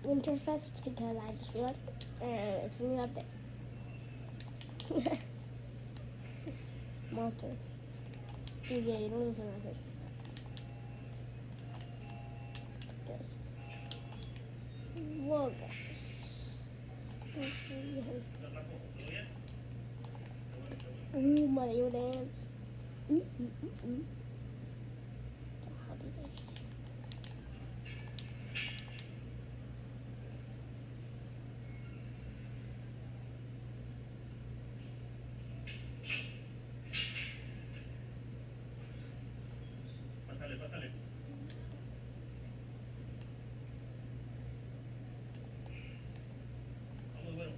Winterfest because I just feel like it's gonna be up there. Monster. Yeah, you don't listen to it. Whoa, guys. Ooh, Mario dance. Mm. How do they? Pásale. Vamos, bueno.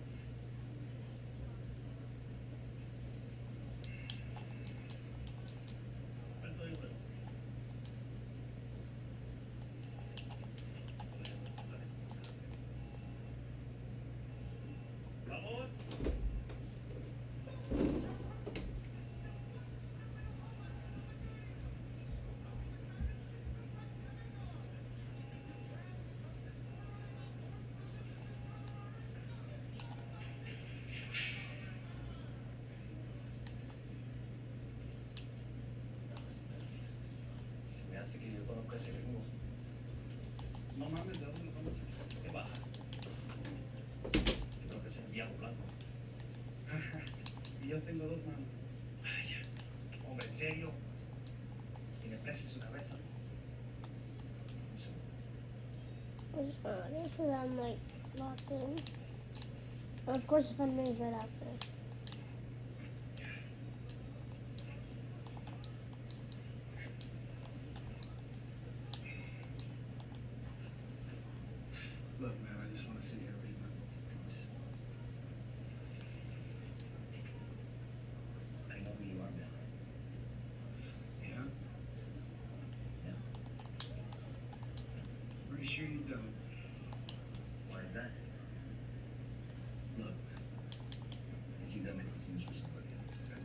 Alto de bueno. Vamos. Se me hace que yo conozco ese ritmo. No mames, ¿de dónde lo conoces? ¿Qué baja? Yo creo que es el diablo blanco. Y yo tengo dos manos. Ay, hombre, en serio. Tiene preso en su cabeza. Un segundo. It's fine because I'm like locked in. Of course, if I'm right after. Look, man, I just want to sit here and read my book. I know who you are, man. Yeah? Yeah. Pretty sure you don't. Why is that? Look, I think you got me confused for somebody else, okay?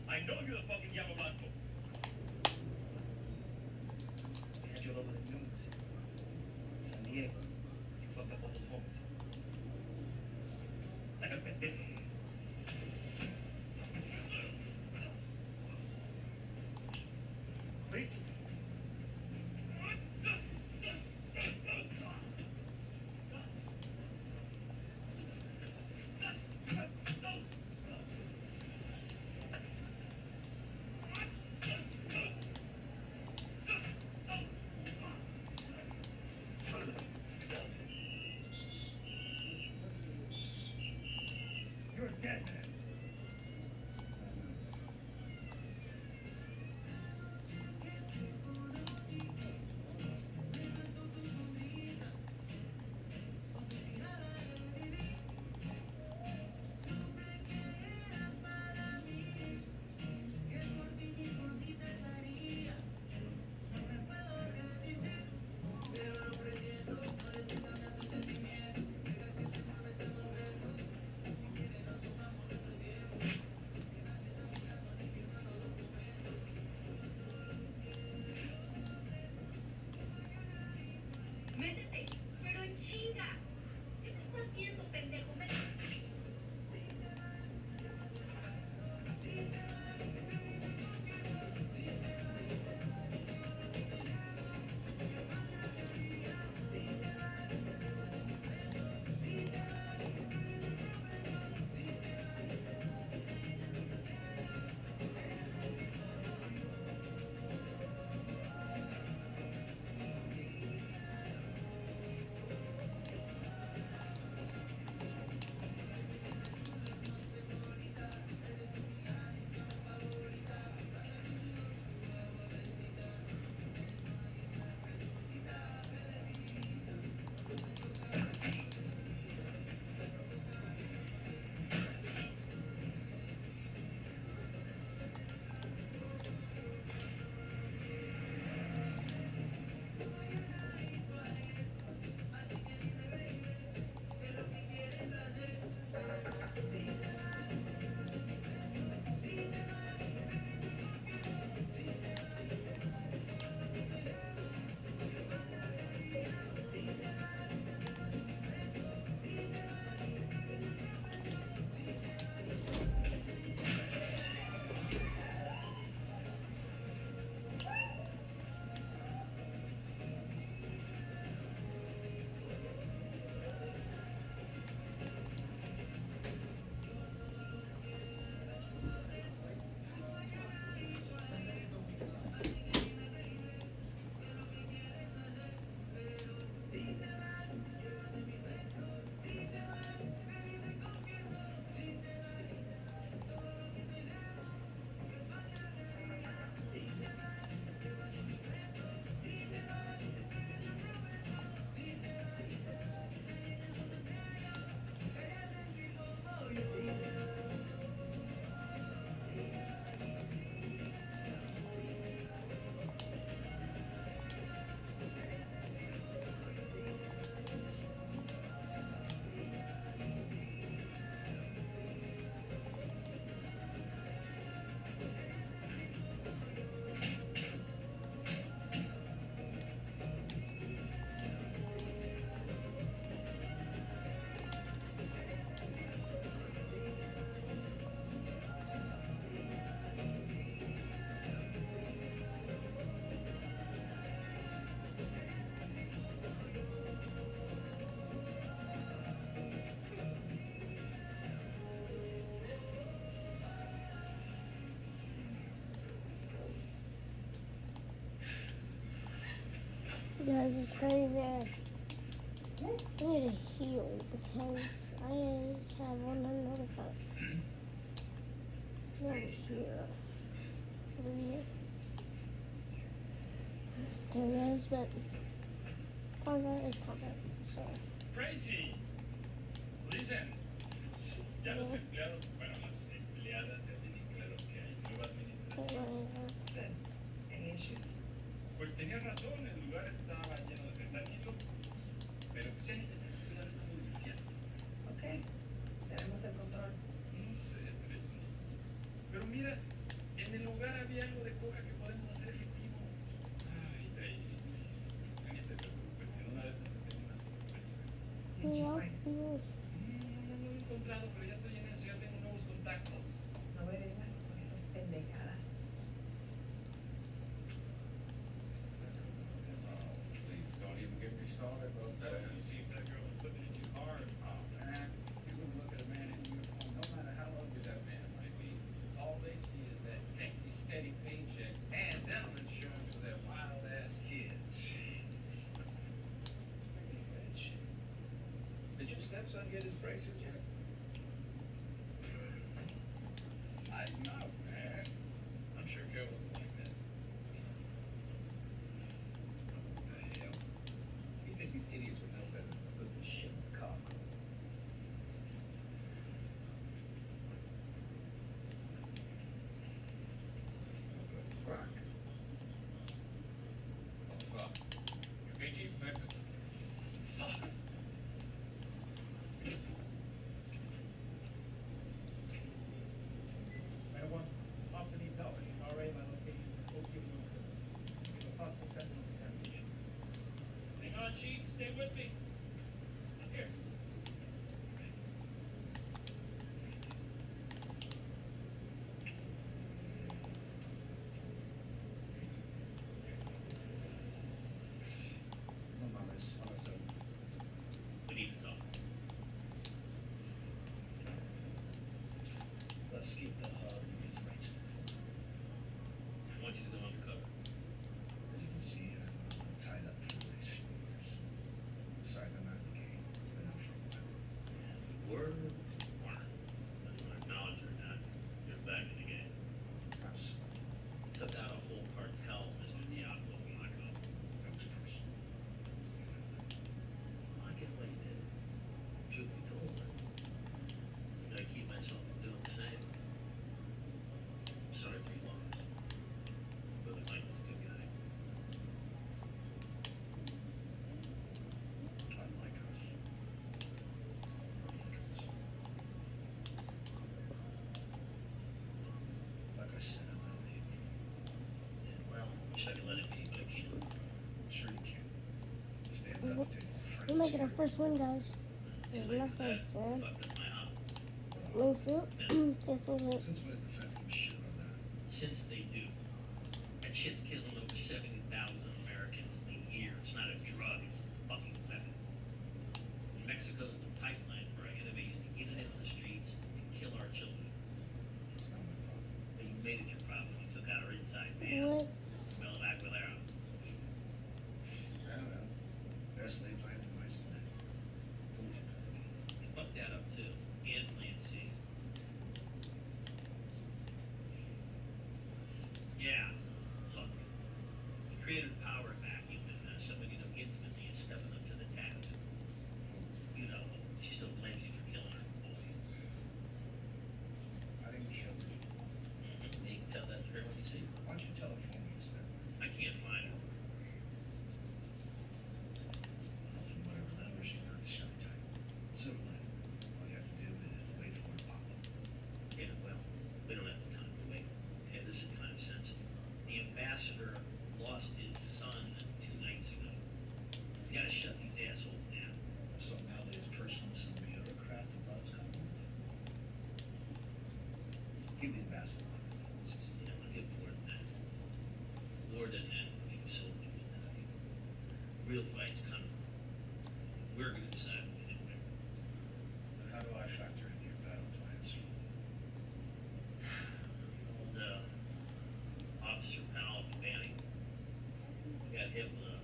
I know you're the fucking diablo blanco. We had you all over the news. San Diego. You fucked up all those homies. Like a pendejo. Wait. Guys, it's crazy. I need to heal because I have 105. No here. Over here. There it is, but combat is combat. So. Tracy, listen. Ya los empleados, bueno, las empleadas ya tienen claro que hay nueva administración. Any issues? Pues tenías razón, el lugar estaba lleno de fentanilo, pero pues ya esta ciudad está muy limpia. Ok, tenemos el control. No sé, Tracy. Pero mira, en el lugar había algo de coca que podemos hacer efectivo. Ay, Tracy, please. Ni te preocupes, en una de esas te tengo una sorpresa. Did you No, find? no. No lo he encontrado, pero ya estoy en eso, ya tengo nuevos contactos. No me vengas con esas pendejadas. Please don't even get me started about that. You see, that girl was putting it too hard. Oh man, you can look at a man in uniform, no matter how ugly that man might be. All they see is that sexy, steady paycheck and dental insurance for their wild ass kids. Did your stepson get his braces yet? I know, man. I'm sure Carol's like that. What the hell? You think these idiots would know better than to put this shit in the car? Fuck. What's up? You okay, Chief? Fuck. I want often needs help. RA, my location, Oakview, we have a possible fentanyl contamination. Hang on, Chief, stay with me. Here. No mames, vamos a hacer. We need to talk. Let's keep the units right. I want you to go undercover. As you can see, I'm tied up for the next few years. Besides, I'm out of the game. Been out for a while. Word, weren't. Whether you acknowledge it or not, you're back in the game. Absolutely. Took out a whole cartel, Mr. Diablo Blanco. That was personal. I get what you did. Truth be told, I keep myself from doing the same. I'm sorry for your loss. Brother Mike was a good guy. Unlike us. Like I said, I'm not leaving. Yeah, well, wish I could let it be, but I can't. Sure you can. Stand up, take your We're making our friends. first win, guys. Too There's late for nothing, that. sir. Fucked up my op. Wingsuit. This was it. Since when is defense gonna shit on that? Since they do. That shit's killing over 70,000 Americans a year. It's not a drug, it's fucking fentanyl. Mexico's the pipeline for our enemies to get it into the streets and kill our children. It's not my problem. But you made it your problem. You took out our inside man. What? Mel Aguilera. I don't know. Best laid plans in my split. Both are coming. You fucked that up too. And Plan C. Yeah. Look. You created a power vacuum and somebody that intimately is stepping up to the task. You know, she still blames you for killing her boy. I didn't kill her. You can tell that to her when you see her. Why don't you tell her for me instead? I can't find her. Well, from what I remember, she's not the shy type. So, all you have to do is wait for her to pop up. Yeah, well, we don't have the time to wait. Okay, this is time sensitive. The ambassador lost his son 2 nights ago. We gotta shut these assholes down. So now that it's personal, some bureaucrat that loves coming. Give me the basketball. Yeah, we'll get more than that. More than that, if you soldiers die. Real fight's coming. We're gonna decide when and where. But how do I factor into your battle plans? Old, Officer Powell at the Banning got hit with a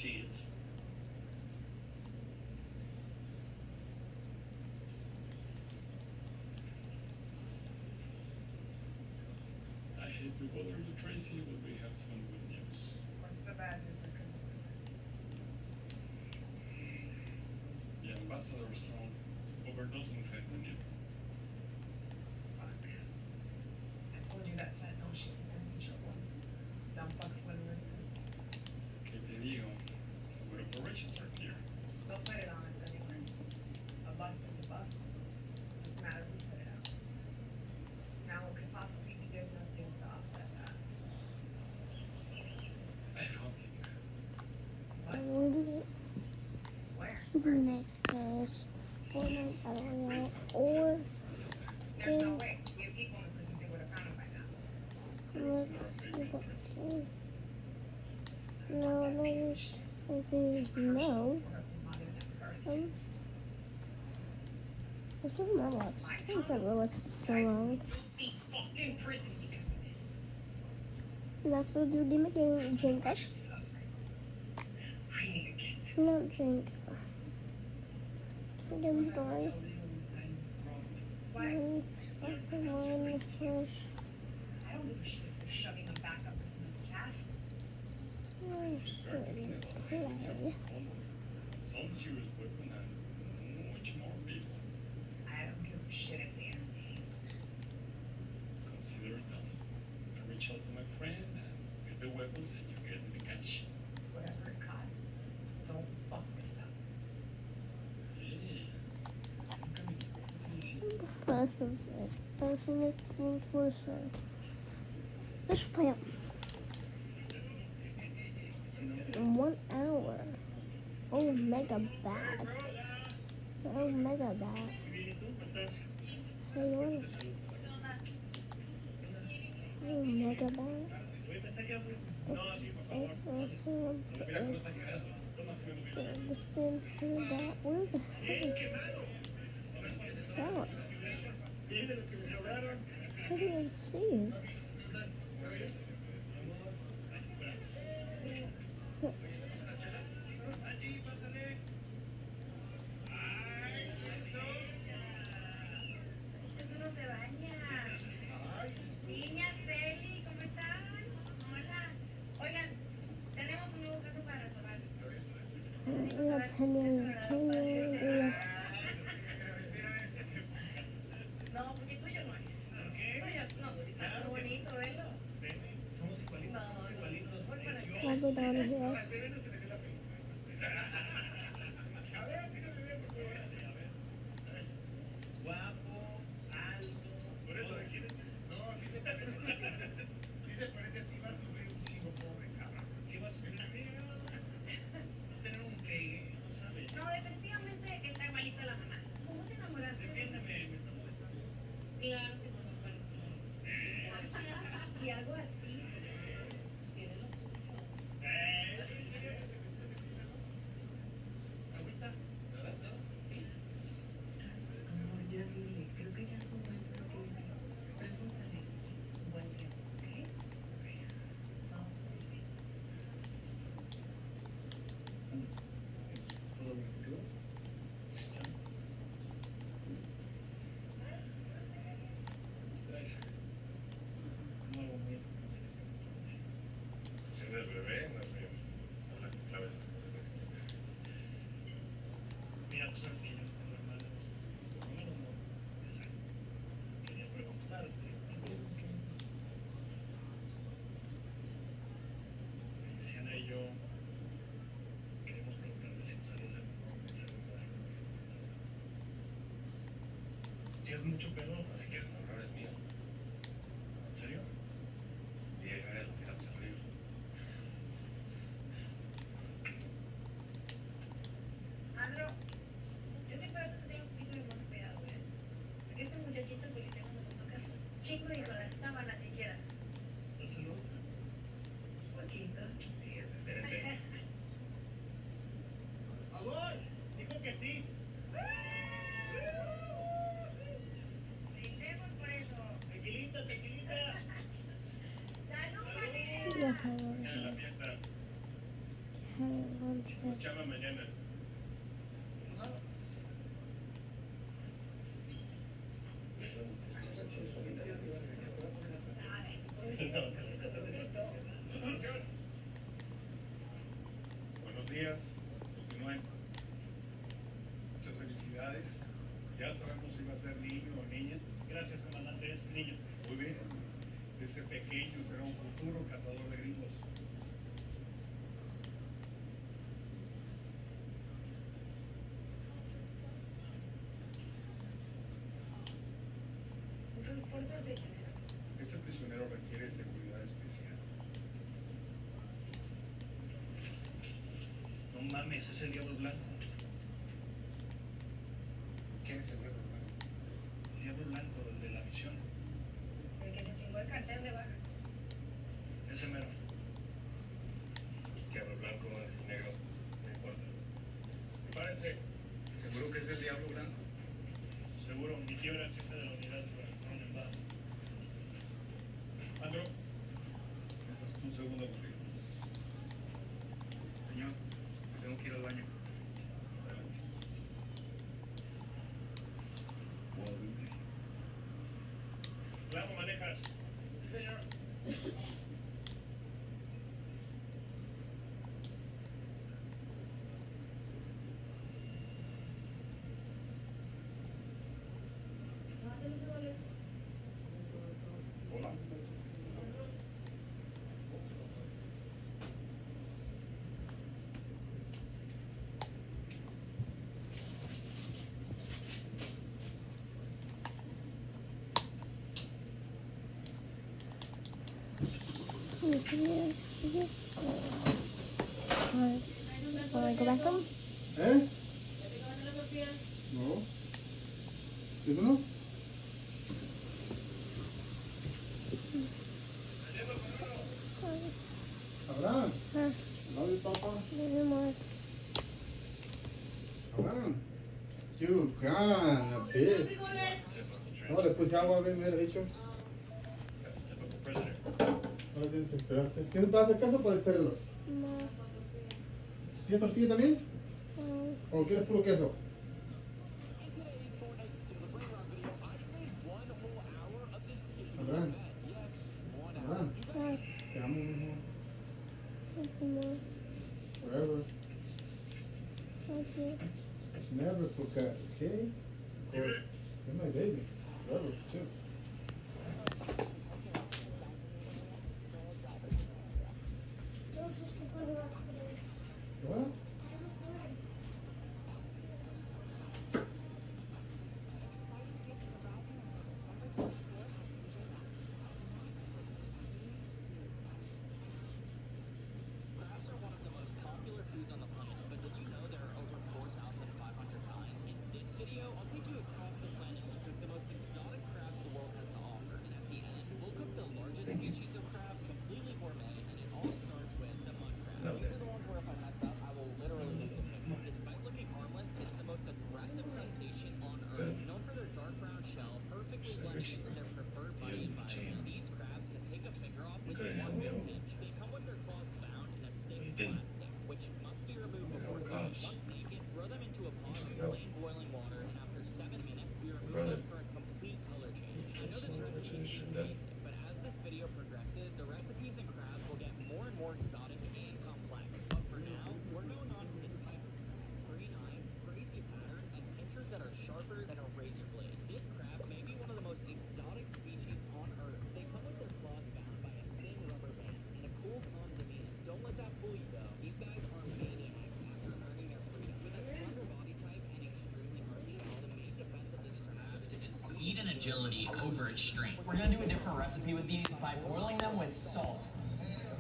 Cheers. I hate to bother you, Tracy, but we have some good news. What's the bad news or good news? The ambassador's son overdosed on fentanyl. Fuck. I told you that fentanyl shit was gonna be trouble. Dumb fucks wouldn't listen. Que te digo, what operations are here? They'll put it on us anyway. A bus is a bus. Doesn't matter who put it out. Now what could possibly be good enough things to offset that? I found him. I will Where? do next guys. Fortnite, I don't know. Or There's no way. We have people in the prison, they would have found him by now. let's see what's here. No, there's no. What's with my watch? I think that Rolex is so long. You'll be fucked in prison because of this. That's what do the game drink up. I need a kid. Not drink. Then boy. Why? Also one fresh. I don't give a shit if you're shoving him back up this middle calf. Play. Some serious weapon and much more people. I don't give a shit if they entertain. Consider it done. I reach out to my friend and get the weapons and you get the cash. Whatever it costs. Don't fuck this up. Hey, I'm coming. Easy. First was it. First was for sure. Let's play it. In 1 hour. Oh, mega bad. Oh, mega bad. Hey, what? Oh, mega bad. This thing's too bad. Where the hell is that? I didn't even see it. Eso no se baña. Niña, Feli, ¿cómo están? Hola. Oigan, tenemos un nuevo caso para resolver. We have 10 years. No, porque tuyo no es. Tuyo, no, está muy bonito verlo. No, voy para allá. I'll go down here. Guapo, alto. Por eso le quieres. No, sí se parece. Sí se parece a ti, vas a subir un chico pobre, cabrón. ¿Qué vas a subir a mí? Tener un pegue, no sabes. No, definitivamente está igualito a la mamá. ¿Cómo te enamoraste? Defiéndeme, me está molestando. Claro que se me pareció. Si algo así tiene lo suyo. ¿Agüita? ¿Nada? ¿Nada? ¿Sí? Amor, ya dile, creo que ya es un buen tiempo que viene. Pregúntale, es un buen tiempo, ¿ok? Vamos a vivir. ¿Todo bien contigo? Gracias. No hago muy Si es el bebé, no es mío. Habla clave. Mira, tú sabes que yo tengo hermanos. Por lo menos no. Exacto. Quería preguntarte. Luciana y yo queremos preguntarte si usarías algún mensaje para algo. Si es mucho pelo, ¿para qué? El error es mío. ¿En serio? Y ahí no lo tiramos al río. Andro, yo siempre te tengo un poquito de más cuidado, ¿eh? Porque este muchachito policía cuando me tocas chingo y con las sábanas siquiera. ¿Estás celosa? Poquito. Espérate. ¡Amor! Dijo que sí. Brindemos por eso. Tequilita, tequilita. ¡Salud, Yeah, En la fiesta. lunch. Llama mañana. Buenos días, continúen. Muchas felicidades. Ya sabemos si va a ser niño o niña. Gracias, comandante, es niño. Muy bien. Ese pequeño será un futuro cazador de gringos. Un transporte de prisionero. Ese prisionero requiere seguridad especial. No mames, es el Diablo Blanco. ¿Quién es el diablo blanco? El Diablo Blanco, el de la misión. El que se chingó el cartel de baja. Ese mero. Diablo blanco, negro, no importa. Prepárense. ¿Seguro que es el Diablo Blanco? Seguro, mi tío era el jefe de la unidad de en Baja. Andro, esa es tu segunda botella. Señor, tengo que ir al baño. Adelante. Walden. Claro, manejas. Sí, señor. Hola. Want to go back home? ¿Eh? No. ¿Eso no? Abraham. Huh? Love you, Papa. There's more. Abraham. You can, a bit. No, le puse agua, me hubiera dicho. Typical prisoner. Ahora tienes que esperarte. ¿Quieres para hacer caso para hacerlo? No. ¿Quieres tortilla también? No. ¿O quieres puro queso? Abraham. Abraham. Why? Te amo, mijo. Nothing more. Forever. Thank you. Never forget, okay? You're my baby. Forever, too. What? Crabs are one of the most popular foods on the planet, but did you know there are over 4,500 kinds? In this video, I'll take you across the planet to cook the most exotic crabs the world has to offer, and at the end, we'll cook the largest species of crab, completely gourmet, and it all starts with the mud crab. These are the ones where if I mess up, I will literally lose a finger. Despite looking harmless, it's the most aggressive crustacean on Earth, known for their dark brown shell, perfectly blended into their preferred body environment. These crabs can take a finger off with one little pinch. They come with their claws bound in a thick plastic, which must be removed before cooking. Once naked, throw them into a pot of plain boiling water, and after 7 minutes, we remove them for a complete color change. I know this recipe seems basic, but as this video progresses, the recipes in crabs will get more and more exotic and complex. But for now, we're going on to the teeth. Green eyes, crazy pattern, and pinchers that are sharper than a razor blade. This crab may be one of the most exotic species on Earth. They come with their claws bound by a thin rubber band and a cool, calm demeanor. Don't let that fool you, though. These guys are maniacs after earning their freedom. With a slender body type and extremely hard shell, the main defense of this crab is its speed and agility over its strength. We're gonna do a different recipe with these by boiling them with salt.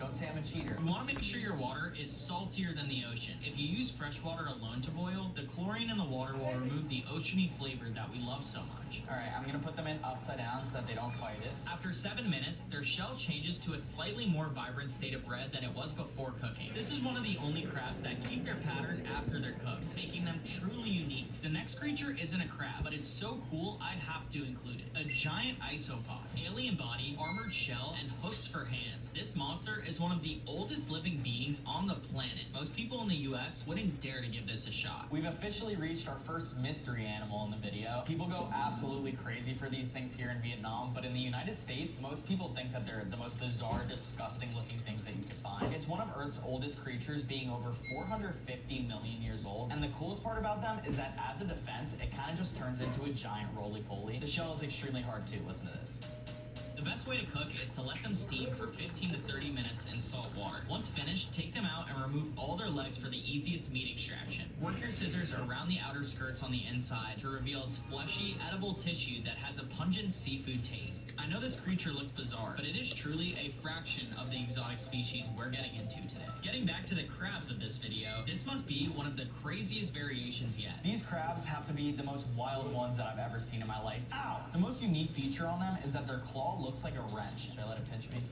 Don't say I'm a cheater. You want to make sure your water is saltier than the ocean. If you use fresh water alone to boil, the chlorine in the water will remove the oceany flavor that we love so much. Alright, I'm gonna put them in upside down so that they don't fight it. After 7 minutes, their shell changes to a slightly more vibrant state of red than it was before cooking. This is one of the only crabs that keep their pattern after they're cooked, making them truly unique. The next creature isn't a crab, but it's so cool I'd have to include it. A giant isopod, alien body, armored shell, and hooks for hands. This monster is one of the oldest living beings on the planet. Most people in the US wouldn't dare to give this a shot. We've officially reached our first mystery animal in the video. People go absolutely crazy for these things here in Vietnam, but in the United States, most people think that they're the most bizarre, disgusting looking things that you could find. It's one of Earth's oldest creatures, being over 450 million years old, and the coolest part about them is that as a defense, it kind of just turns into a giant roly-poly. The shell is extremely hard too. Listen to this. The best way to cook is to let them steam for 15 to 30 minutes in salt water. Once finished, take them out and remove all their legs for the easiest meat extraction. Work your scissors around the outer skirts on the inside to reveal its fleshy, edible tissue that has a pungent seafood taste. I know this creature looks bizarre, but it is truly a fraction of the exotic species we're getting into today. Getting back to the crabs of this video, this must be one of the craziest variations yet. These crabs have to be the most wild ones that I've ever seen in my life. Ow! The most unique feature on them is that their claw looks like a wrench. Should I let it pinch me?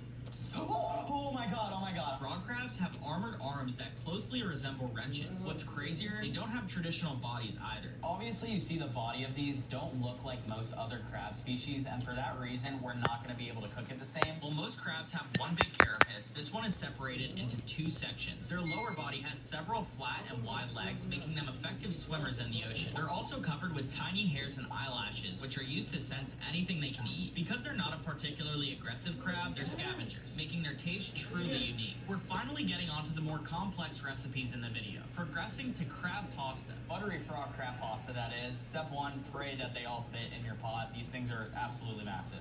Oh my god, oh my god. Frog crabs have armored arms that closely resemble wrenches. What's crazier, they don't have traditional bodies either. Obviously, you see the body of these don't look like most other crab species, and for that reason, we're not going to be able to cook it the same. While most crabs have one big carapace, this one is separated into two sections. Their lower body has several flat and wide legs, making them effective swimmers in the ocean. They're also covered with tiny hairs and eyelashes, which are used to sense anything they can eat. Because they're not a particularly aggressive crab, they're scavengers, making their taste truly unique. We're finally getting onto the more complex recipes in the video, progressing to crab pasta. Buttery frog crab pasta, that is. Step 1, pray that they all fit in your pot. These things are absolutely massive.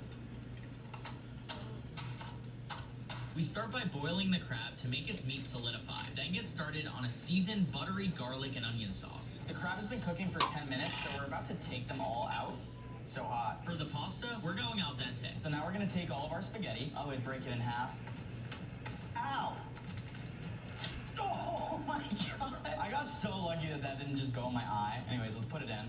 We start by boiling the crab to make its meat solidify, then get started on a seasoned buttery garlic and onion sauce. The crab has been cooking for 10 minutes, so we're about to take them all out. It's so hot. For the pasta, we're going al dente. So now we're going to take all of our spaghetti. Always break it in half. Ow! Oh my god! I got so lucky that that didn't just go in my eye. Anyways, let's put it in.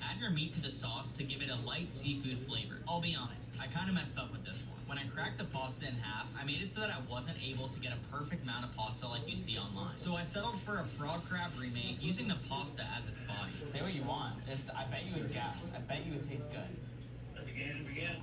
Add your meat to the sauce to give it a light seafood flavor. I'll be honest, I kind of messed up with this one. When I cracked the pasta in half, I made it so that I wasn't able to get a perfect amount of pasta like you see online. So I settled for a frog crab remake using the pasta as its body. Say what you want. I bet you it's gas. I bet you it tastes good. Again.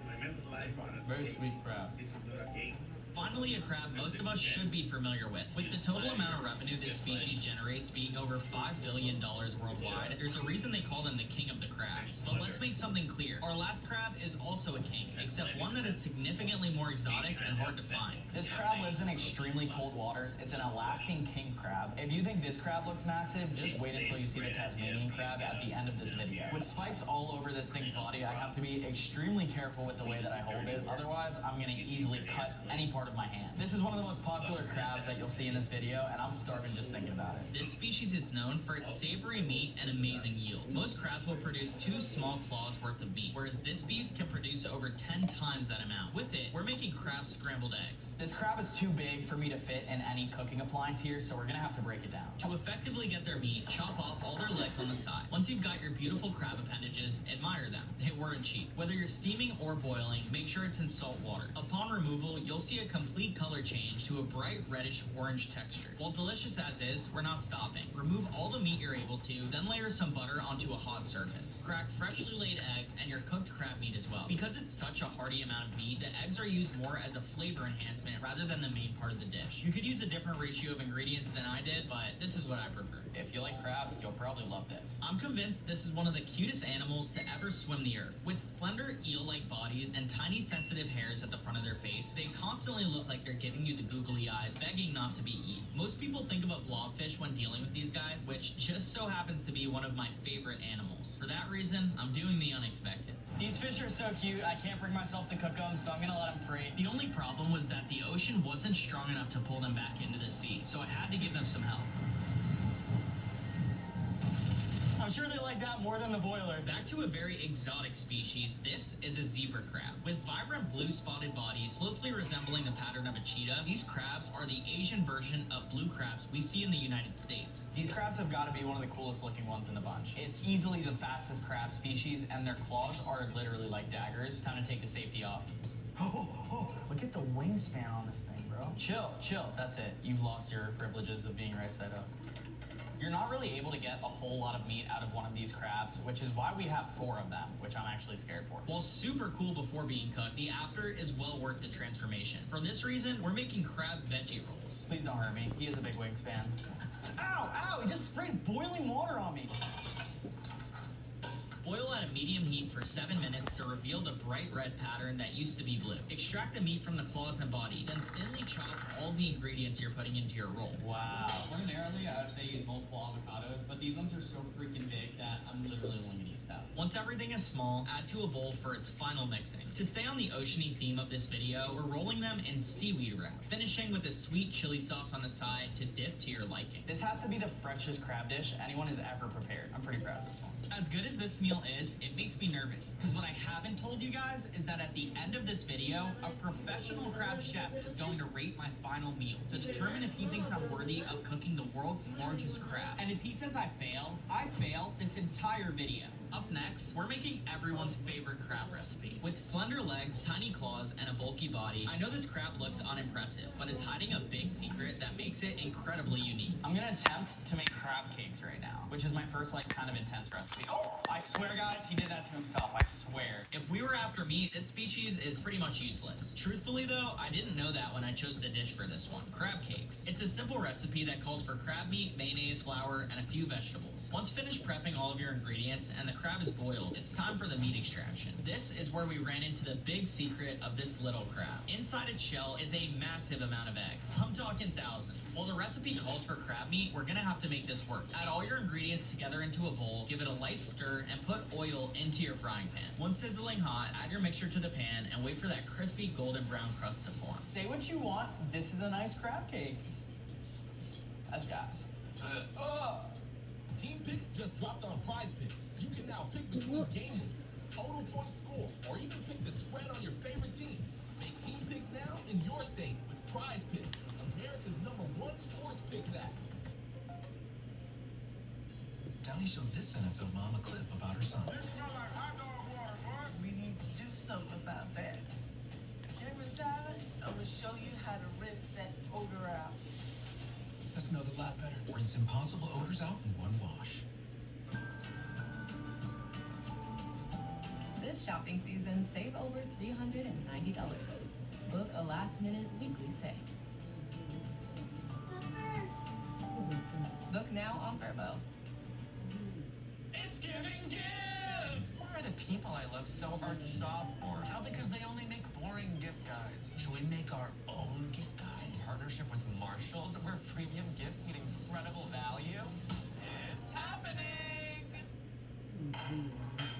I meant the life on it. Very sweet crab. It's not a game. Finally, a crab most of us should be familiar with. With the total amount of revenue this species generates being over $5 billion worldwide, there's a reason they call them the king of the crabs. But let's make something clear. Our last crab is also a king, except one that is significantly more exotic and hard to find. This crab lives in extremely cold waters. It's an Alaskan king crab. If you think this crab looks massive, just wait until you see the Tasmanian crab at the end of this video. With spikes all over this thing's body, I have to be extremely careful with the way that I hold it. Otherwise, I'm going to easily cut any part of my hand. This is one of the most popular crabs that you'll see in this video, and I'm starving just thinking about it. This species is known for its savory meat and amazing yield. Most crabs will produce 2 small claws worth of meat, whereas this beast can produce over 10 times that amount. With it, we're making crab scrambled eggs. This crab is too big for me to fit in any cooking appliance here, so we're gonna have to break it down. To effectively get their meat, chop off all their legs on the side. Once you've got your beautiful crab appendages, admire them. They weren't cheap. Whether you're steaming or boiling, make sure it's in salt water. Upon removal, you'll see a complete color change to a bright reddish orange texture. While delicious as is, we're not stopping. Remove all the meat you're able to, then layer some butter onto a hot surface. Crack freshly laid eggs and your cooked crab meat as well. Because it's such a hearty amount of meat, the eggs are used more as a flavor enhancement rather than the main part of the dish. You could use a different ratio of ingredients than I did, but this is what I prefer. If you like crab, you'll probably love this. I'm convinced this is one of the cutest animals to ever swim the earth. With slender eel-like bodies and tiny sensitive hairs at the front of their face, they constantly look like they're giving you the googly eyes, begging not to be eaten. Most people think about blobfish when dealing with these guys, which just so happens to be one of my favorite animals. For that reason, I'm doing the unexpected. These fish are so cute, I can't bring myself to cook them, so I'm gonna let them free. The only problem was that the ocean wasn't strong enough to pull them back into the sea, so I had to give them some help. I'm sure they like that more than the boiler. Back to a very exotic species, this is a zebra crab. With vibrant blue spotted bodies closely resembling the pattern of a cheetah, these crabs are the Asian version of blue crabs we see in the United States. These crabs have got to be one of the coolest looking ones in the bunch. It's easily the fastest crab species, and their claws are literally like daggers. Time to take the safety off. Oh, look at the wingspan on this thing, bro. Chill, that's it. You've lost your privileges of being right side up. You're not really able to get a whole lot of meat out of one of these crabs, which is why we have 4 of them, which I'm actually scared for. While super cool before being cooked, the after is well worth the transformation. For this reason, we're making crab veggie rolls. Please don't hurt me. He is a big wingspan. Ow, ow, he just sprayed boiling water on me. Boil at a medium heat for 7 minutes to reveal the bright red pattern that used to be blue. Extract the meat from the claws and body, then thinly chop all the ingredients you're putting into your roll. Wow. Ordinarily, I would say use multiple avocados, but these ones are so freaking big that I'm literally only gonna use half. Once everything is small, add to a bowl for its final mixing. To stay on the oceany theme of this video, we're rolling them in seaweed wrap, finishing with a sweet chili sauce on the side to dip to your liking. This has to be the freshest crab dish anyone has ever prepared. I'm pretty proud of this one. As good as this meal is, it makes me nervous, because what I haven't told you guys is that at the end of this video, a professional crab chef is going to rate my final meal to determine if he thinks I'm worthy of cooking the world's largest crab. And if he says I fail this entire video. Up next, we're making everyone's favorite crab recipe. With slender legs, tiny claws, and a bulky body, I know this crab looks unimpressive, but it's hiding a big secret that makes it incredibly unique. I'm gonna attempt to make crab cakes right now, which is my first, kind of intense recipe. Oh, I swear, guys, he did that to himself, I swear. If we were after meat, this species is pretty much useless. Truthfully, though, I didn't know that when I chose the dish for this one, crab cakes. It's a simple recipe that calls for crab meat, mayonnaise, flour, and a few vegetables. Once finished prepping all of your ingredients and the crab is boiled, it's time for the meat extraction. This is where we ran into the big secret of this little crab. Inside its shell is a massive amount of eggs. I'm talking thousands. While the recipe calls for crab meat, we're gonna have to make this work. Add all your ingredients together into a bowl, give it a light stir, and put oil into your frying pan. Once sizzling hot, add your mixture to the pan and wait for that crispy golden brown crust to form. Say what you want, this is a nice crab cake. That's gas. Team Picks just dropped on Prize Picks. You can now pick between game wins, total point score, or even pick the spread on your favorite team. Make Team Picks now in your state with Prize Picks, America's #1 sports picks app. Downey showed this NFL mom a clip about her son. We need to do something about that. Every time, I'm gonna show you how to rinse that odor out. That smells a lot better. Rinse impossible odors out in one wash. This shopping season, save over $390. Book a last-minute weekly stay. Book now on Vrbo. It's giving gifts! Why are the people I love so hard to shop for? How? Because they only make boring gift guides. Should we make our own gift guide in partnership with Marshalls, where premium gifts meet incredible value? It's happening!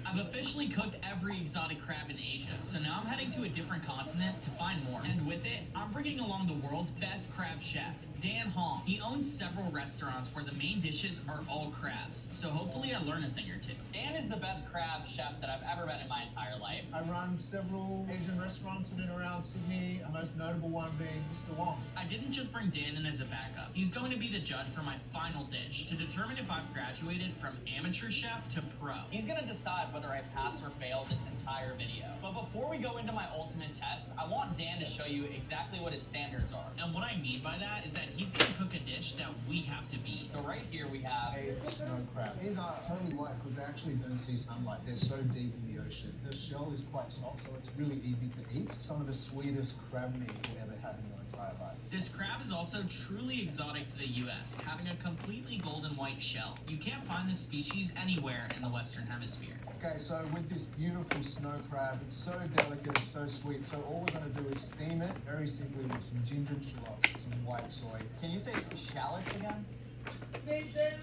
I've officially cooked every exotic crab in Asia, so now I'm heading to a different continent to find more. And with it, I'm bringing along the world's best crab chef, Dan Hong. He owns several restaurants where the main dishes are all crabs, so hopefully I learn a thing or two. Dan is the best crab chef that I've ever met in my entire life. I run several Asian restaurants in and around Sydney, a most notable one being Mr. Wong. I didn't just bring Dan in as a backup. He's going to be the judge for my final dish to determine if I've graduated from amateur chef to pro. He's gonna decide whether I pass or fail this entire video. But before we go into my ultimate test, I want Dan to show you exactly what his standards are. And what I mean by that is that he's gonna cook a dish that we have to beat. So right here we have A snow crab. These are totally white because they actually don't see sunlight. They're so deep in the ocean. The shell is quite soft, so it's really easy to eat. Some of the sweetest crab meat you'll ever have in your entire life. This crab is also truly exotic to the US, having a completely golden white shell. You can't find this species anywhere in the Western Hemisphere. Okay, so with this beautiful snow crab, it's so delicate, it's so sweet. So all we're going to do is steam it very simply with some ginger and shallots, some white soy. Can you say some shallots again?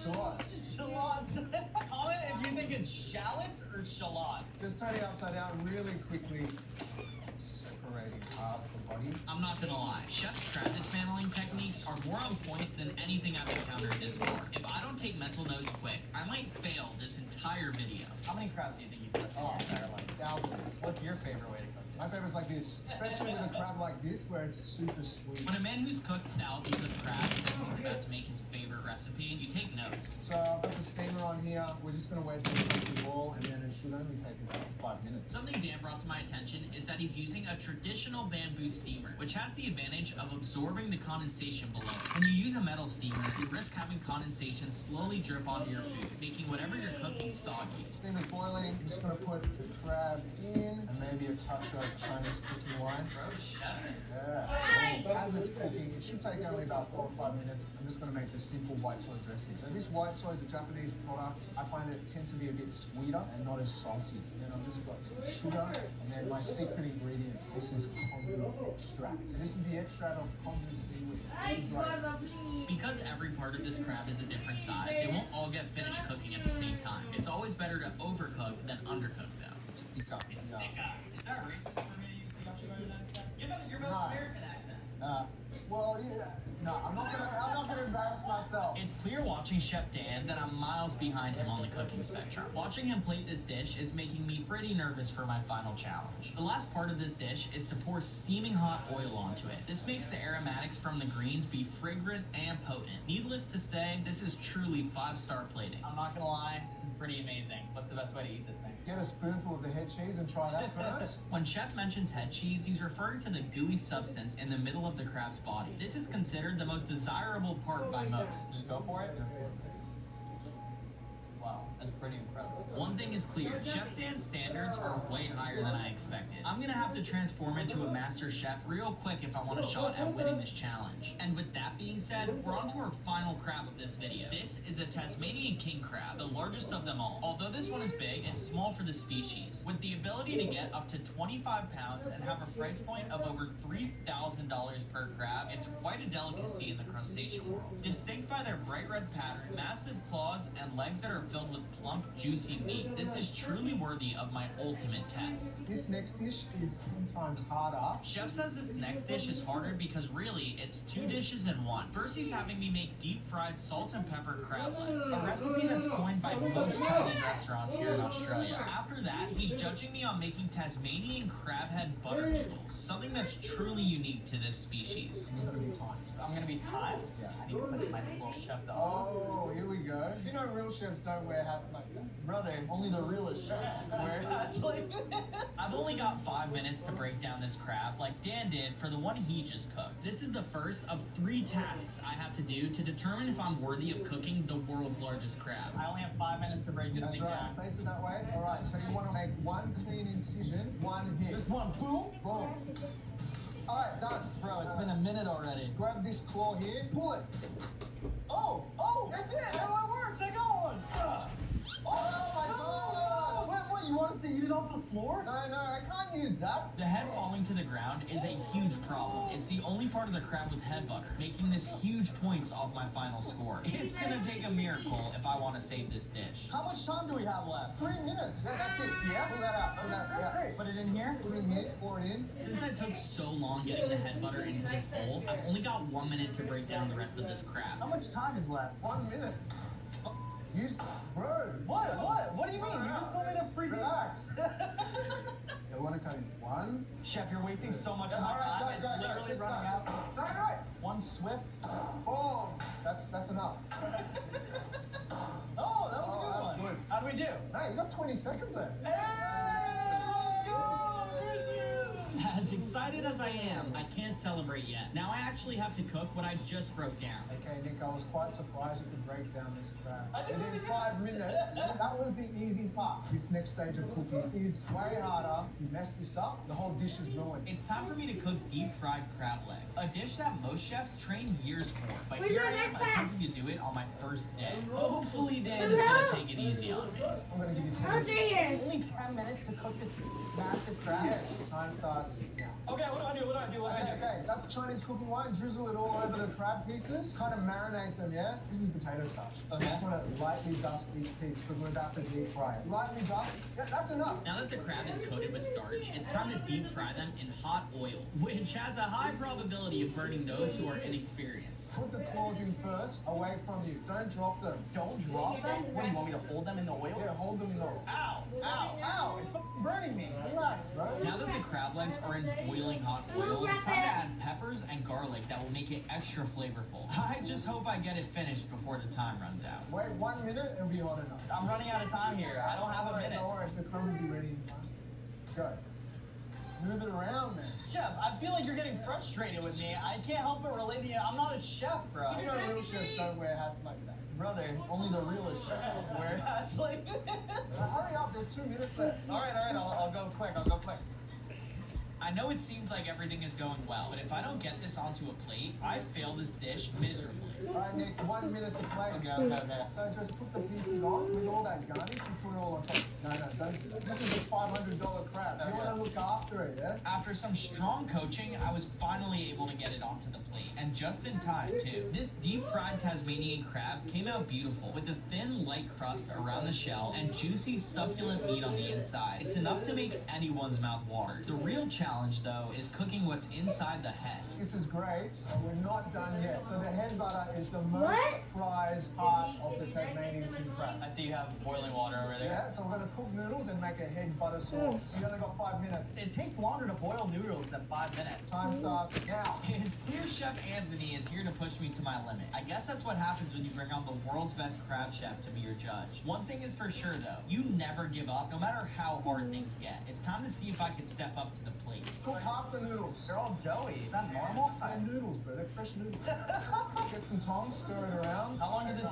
Shallots. Shallots. Comment if you think it's shallots or shallots. Just turn it upside down really quickly, separating half the body. I'm not gonna lie, chef's crab dismantling techniques are more on point than anything I've encountered this far. If I don't take mental notes quick, I might fail this entire video. How many crabs do you think you've cooked in your entire life? Thousands. What's your favorite way to cook? My favorite's like this, especially with a crab like this where it's super sweet. When a man who's cooked thousands of crabs says he's about to make his favorite recipe, you take notes. So I've got the steamer on here. We're just going to wait for it to boil, and then it should only take about 5 minutes. Something Dan brought to my attention is that that he's using a traditional bamboo steamer, which has the advantage of absorbing the condensation below. When you use a metal steamer, you risk having condensation slowly drip onto your food, making whatever you're cooking soggy. Steamer's boiling. I'm just gonna put the crab in and maybe a touch of Chinese cooking wine. Yeah. As it's cooking, it should take only about 4 or 5 minutes. I'm just gonna make this simple white soy dressing. So this white soy is a Japanese product. I find it tends to be a bit sweeter and not as salty. And then I've just got some sugar, and then my secret ingredient. This is kombu extract. So this is the extract of kombu seaweed. Because every part of this crab is a different size, they won't all get finished cooking at the same time. It's always better to overcook than undercook though. It's thicker. It's thicker. Is that racist for me to use the Australian accent? Give it your most American accent. Well, yeah. No, I'm not gonna embarrass myself. It's clear watching Chef Dan that I'm miles behind him on the cooking spectrum. Watching him plate this dish is making me pretty nervous for my final challenge. The last part of this dish is to pour steaming hot oil onto it. This makes the aromatics from the greens be fragrant and potent. Needless to say, this is truly 5-star plating. I'm not gonna lie, this is pretty amazing. What's the best way to eat this thing? Get a spoonful of the head cheese and try that first. When Chef mentions head cheese, he's referring to the gooey substance in the middle of the crab's body. This is considered the most desirable part by most. Just go for it. Wow, that's pretty incredible. One thing is clear, Chef Dan's standards are way higher than I expected. I'm gonna have to transform into a master chef real quick if I want a shot at winning this challenge. And with that being said, we're on to our final crab of this video. This is a Tasmanian king crab, the largest of them all. Although this one is big, it's small for the species. With the ability to get up to 25 pounds and have a price point of over $3,000 per crab, it's quite a delicacy in the crustacean world. Distinct by their bright red pattern, massive claws, and legs that are filled with plump, juicy meat, this is truly worthy of my ultimate test. This next dish is 10 times harder. Chef says this next dish is harder because really, it's 2 dishes in one. First, he's having me make deep-fried salt and pepper crab legs, a recipe that's coined by most Chinese restaurants here in Australia. After that, he's judging me on making Tasmanian crab head butter noodles, something that's truly unique to this species. You're gonna be timed. I'm gonna be timed? Yeah. I need to put my little chef's on. Oh, here we go. You know real chefs don't wear hats like that. Brother, only the realest chefs wear hats like that. I've only got 5 minutes to break down this crab like Dan did for the one he just cooked. This is the first of 3 tasks I have to do to determine if I'm worthy of cooking the world's largest crab. I only have 5 minutes to break this thing down. Face it that way. Alright, so you want to make 1 clean incision, 1 hit. Just one boom? Boom. Alright, done. Bro, it's been a minute already. Grab this claw here, pull it. Oh, that's it. It worked. I got one. Oh my god! What, you want us to eat it off the floor? No, I can't use that. The head falling to the ground is a huge problem. It's the only part of the crab with head butter, making this huge points off my final score. It's gonna take a miracle if I want to save this dish. How much time do we have left? 3 minutes. Yeah, that's it. Yeah? Pull that out. Pull that out. Yeah. Put it in here? Put it in here. Pour it in. Since I took so long getting the head butter into this bowl, I've only got 1 minute to break down the rest of this crab. How much time is left? 1 minute. Use, bro. What do you mean? You just told me to freaking relax. You want to come in 1. Chef, you're wasting so much of my Alright, time. go, It's literally running out. No. 1 swift. Oh, that's enough. Oh, that was a good one. Good. How'd we do? Hey, you got 20 seconds left. As excited as I am, I can't celebrate yet. Now I actually have to cook what I just broke down. Okay, Nick, I was quite surprised you could break down this crab. Within 5 minutes, that was the easy part. This next stage of cooking is way harder. You mess this up, the whole dish is ruined. It's time for me to cook deep-fried crab legs, a dish that most chefs train years for. But here I am attempting to do it on my first day. Hopefully Dan is gonna take it easy on me. I'm gonna give you 10 I'll minutes. stay here. Only 10 minutes to cook this massive crab? Yes, time starts now. Okay, what do I do? Okay, that's Chinese cooking wine. Drizzle it all over the crab pieces. Kind of marinate them, yeah? This is potato starch. Okay. You just want to lightly dust each piece because we're about to deep fry it. Lightly dust. Yeah, that's enough. Now that the crab is coated with starch, it's time to deep fry them in hot oil, which has a high probability of burning those who are inexperienced. Put the claws in first, away from you. Don't drop them. Don't drop them? What, do you want me to hold them in the oil? Yeah, hold them in the oil. Ow! It's fucking burning me. Relax, bro. Now that the crab legs are in boiling hot oil, it's time to add peppers and garlic that will make it extra flavorful. I just hope I get it finished before the time runs out. Wait 1 minute and be hot enough. I'm running out of time here. I don't have a minute. Don't worry, the crumb will be ready in time. Go. Move it around, man. Chef, I feel like you're getting frustrated with me. I can't help but relate to you. I'm not a chef, bro. You know real chefs don't wear hats like that. Brother, only the realest chefs wear hats like this. Hurry up, there's 2 minutes left. All right, I'll go quick. I know it seems like everything is going well, but if I don't get this onto a plate, I fail this dish miserably. Alright, Nick, 1 minute to play. Okay. So just put the pieces on with all that garnish and put it all on top. No, don't do that. This is a $500 crab. You want to look after it, yeah? After some strong coaching, I was finally able to get it onto the plate, and just in time, too. This deep-fried Tasmanian crab came out beautiful, with a thin, light crust around the shell and juicy, succulent meat on the inside. It's enough to make anyone's mouth water. The real challenge, though, is cooking what's inside the head. This is great, and we're not done yet. So the head butter is the most prized part of the Tasmanian king crab. I see you have boiling water over there. Yeah, so we're going to cook noodles and make a head butter sauce. You only got 5 minutes. It takes longer to boil noodles than 5 minutes. Time starts now. It's clear Chef Anthony is here to push me to my limit. I guess that's what happens when you bring on the world's best crab chef to be your judge. One thing is for sure, though. You never give up, no matter how hard things get. It's time to see if I can step up to the plate. Cook half the noodles. They're all doughy. Is that normal? They're noodles, bro. They're fresh noodles. Get some tongs, stir it around. How long does it take?